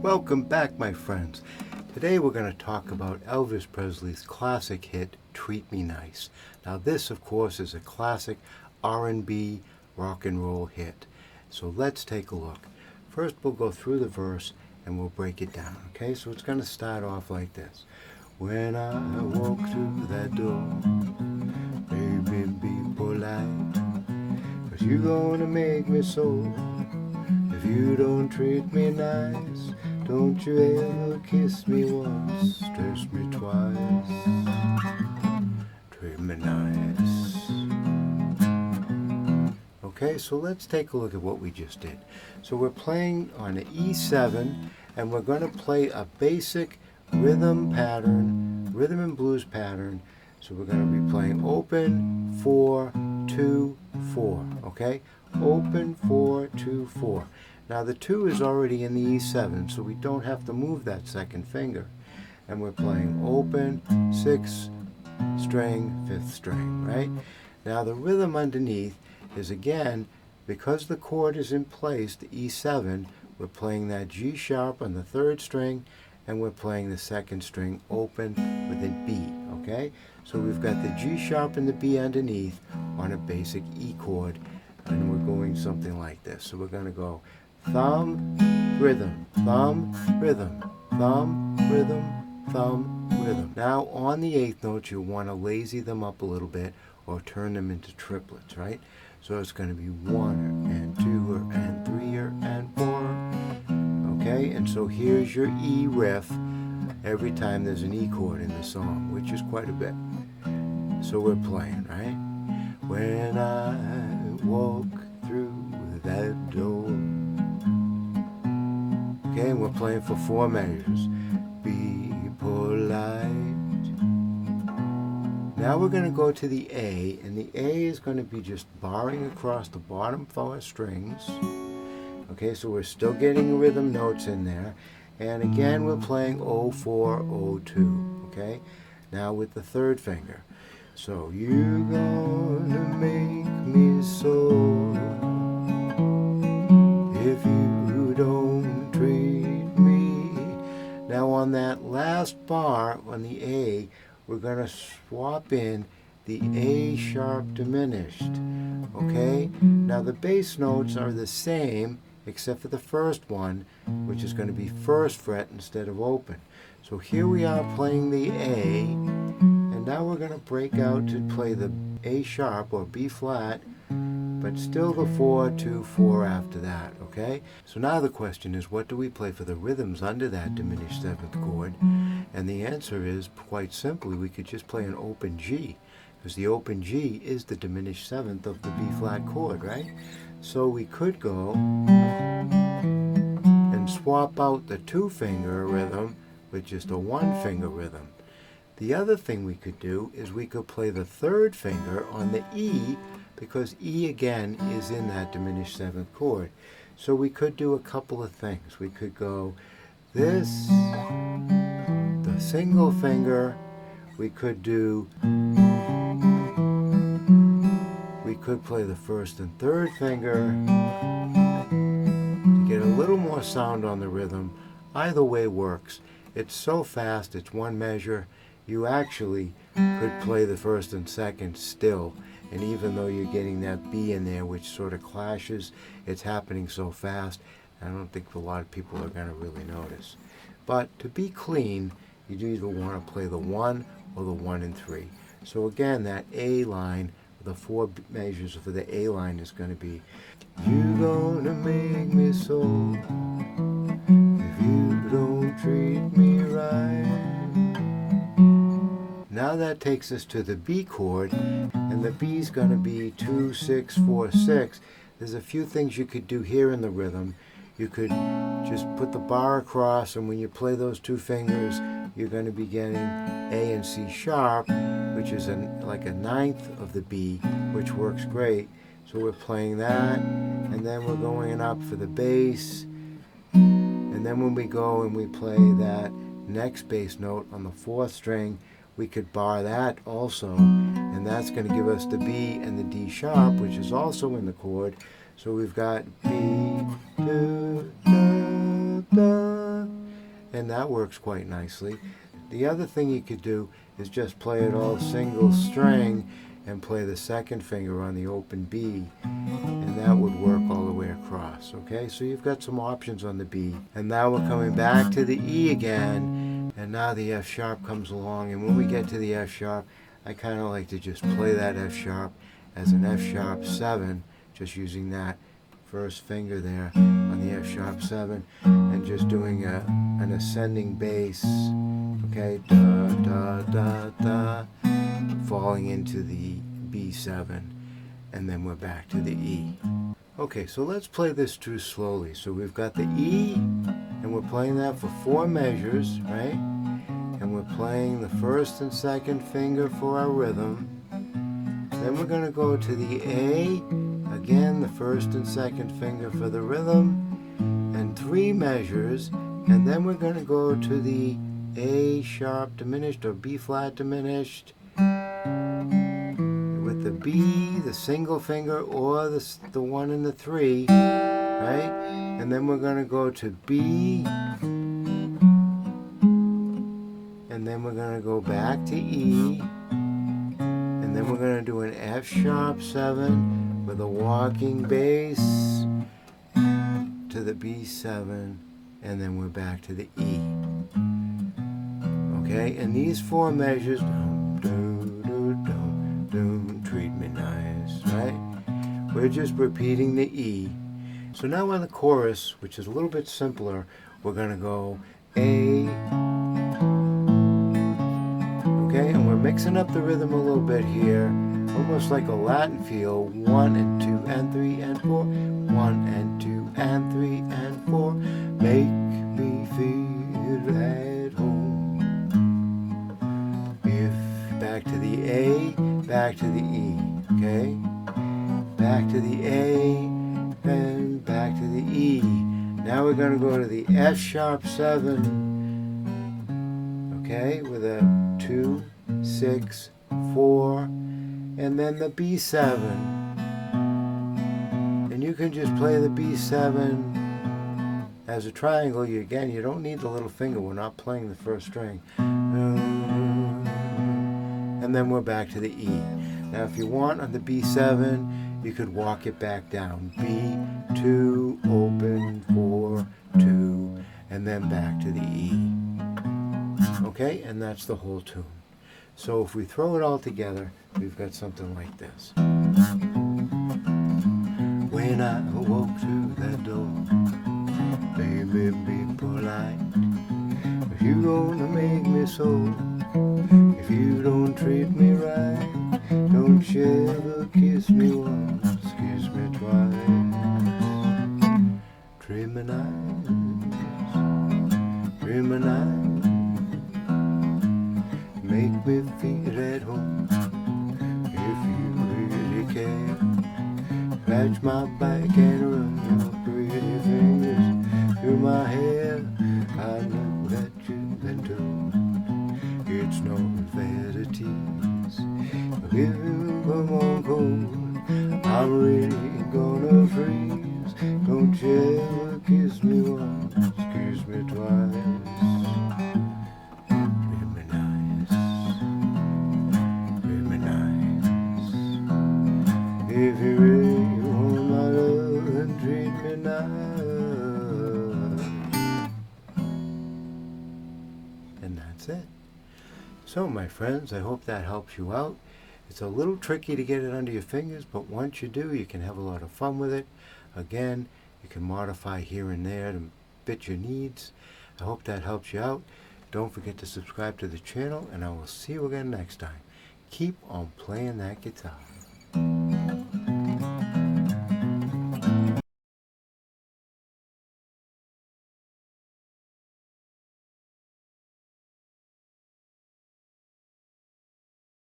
Welcome back, my friends. Today we're going to talk about Elvis Presley's classic hit, Treat Me Nice. Now this, of course, is a classic R&B rock and roll hit. So let's take a look. First we'll go through the verse and we'll break it down, okay? So it's going to start off like this. When I walk through that door, baby, be polite, 'cause you're gonna make me so. If you don't treat me nice, don't you ever kiss me once, kiss me twice, treat me nice. Okay, so let's take a look at what we just did. So we're playing on an E7, and we're going to play a basic rhythm and blues pattern. So we're going to be playing open, 4, 2, 4, okay? Open, 4, 2, 4. Now the 2 is already in the E7, so we don't have to move that second finger. And we're playing open, 6 string, 5th string, right? Now the rhythm underneath is, again, because the chord is in place, the E7, we're playing that G sharp on the 3rd string, and we're playing the 2nd string open with a B, okay? So we've got the G sharp and the B underneath on a basic E chord, and we're going something like this. So we're going to go thumb, rhythm, thumb, rhythm, thumb, rhythm, thumb, rhythm. Now on the 8th note, you want to lazy them up a little bit or turn them into triplets, right? So it's going to be 1 and 2 and 3 and 4. Okay, and so here's your E riff every time there's an E chord in the song, which is quite a bit. So we're playing, right? When I walk through that door. Okay, and we're playing for 4 measures. Be polite. Now we're going to go to the A, and the A is going to be just barring across the bottom 4 strings. Okay, so we're still getting rhythm notes in there. And again, we're playing 0-4, 0-2. Okay, now with the 3rd finger. So you're gonna make me so if you don't treat me. Now on that last bar on the A, we're going to swap in the A sharp diminished. Okay, now the bass notes are the same except for the first one, which is going to be 1st fret instead of open. So here we are playing the A, and now we're going to break out to play the A sharp or B flat, but still the 4, 2, 4 after that, okay? So now the question is, what do we play for the rhythms under that diminished 7th chord? And the answer is, quite simply, we could just play an open G, because the open G is the diminished 7th of the B flat chord, right? So we could go and swap out the 2-finger rhythm with just a 1-finger rhythm. The other thing we could do is we could play the 3rd finger on the E, because E again is in that diminished 7th chord. So we could do a couple of things. We could go this, the single finger. We could play the 1st and 3rd finger to get a little more sound on the rhythm. Either way works. It's so fast, it's 1 measure. You actually could play the 1st and 2nd still, and even though you're getting that B in there, which sort of clashes, it's happening so fast, I don't think a lot of people are going to really notice. But to be clean, you do either want to play the 1 or the 1 and 3. So again, that A line, the 4 measures for the A line is going to be, you're gonna make me so if you don't treat me right. Now that takes us to the B chord, and the B is going to be 2, 6, 4, 6. There's a few things you could do here in the rhythm. You could just put the bar across, and when you play those 2 fingers, you're going to be getting A and C sharp, which is like a 9th of the B, which works great. So we're playing that, and then we're going up for the bass, and then when we go and we play that next bass note on the 4th string, we could bar that also, and that's going to give us the B and the D sharp, which is also in the chord. So we've got B, 2, da, da, and that works quite nicely. The other thing you could do is just play it all single string and play the second finger on the open B, and that would work all the way across. Okay, so you've got some options on the B. And now we're coming back to the E again, and now the F sharp comes along, and when we get to the F sharp, I kind of like to just play that F sharp as an F sharp 7, just using that first finger there on the F sharp 7 and just doing an ascending bass, okay, da da da da, falling into the B7, and then we're back to the E. Okay, so let's play this through slowly. So we've got the E, and we're playing that for 4 measures, right? And we're playing the first and second finger for our rhythm. Then we're going to go to the A, again the first and second finger for the rhythm, and 3 measures, and then we're going to go to the A sharp diminished or B flat diminished with the B, the single finger, or the 1 and the 3, right? And then we're going to go to B, and then we're going to go back to E, and then we're going to do an F sharp 7 with a walking bass to the B7, and then we're back to the E. Okay, and these 4 measures, don't treat me nice, right? We're just repeating the E. So now on the chorus, which is a little bit simpler, we're going to go A. Okay, and we're mixing up the rhythm a little bit here, almost like a Latin feel. 1 and 2 and 3 and 4. 1 and 2 and 3 and 4. Make me feel at home. If back to the A, back to the E. Okay, back to the A and back to the E. Now we're going to go to the F sharp 7. Okay, with a 2, 6, 4, and then the B7. And you can just play the B7 as a triangle. Again, you don't need the little finger. We're not playing the first string. And then we're back to the E. Now, if you want on the B7, you could walk it back down. B2, open, 4, 2, and then back to the E. Okay, and that's the whole tune. So if we throw it all together, we've got something like this. When I walk through that door, baby, be polite. If you gonna make me so, if you don't treat me right, don't you ever kiss me once, kiss me twice. Treat me nice, treat me nice. Make me feel at home, if you really care. Scratch my back and run your pretty fingers through my hair. I know that you've been told it's not fair to tease. If you come on cold, I'm really gonna freeze. Don't you ever kiss me once, kiss me twice. If you really want my love, then treat me nice. And that's it. So, my friends, I hope that helps you out. It's a little tricky to get it under your fingers, but once you do, you can have a lot of fun with it. Again, you can modify here and there to fit your needs. I hope that helps you out. Don't forget to subscribe to the channel, and I will see you again next time. Keep on playing that guitar.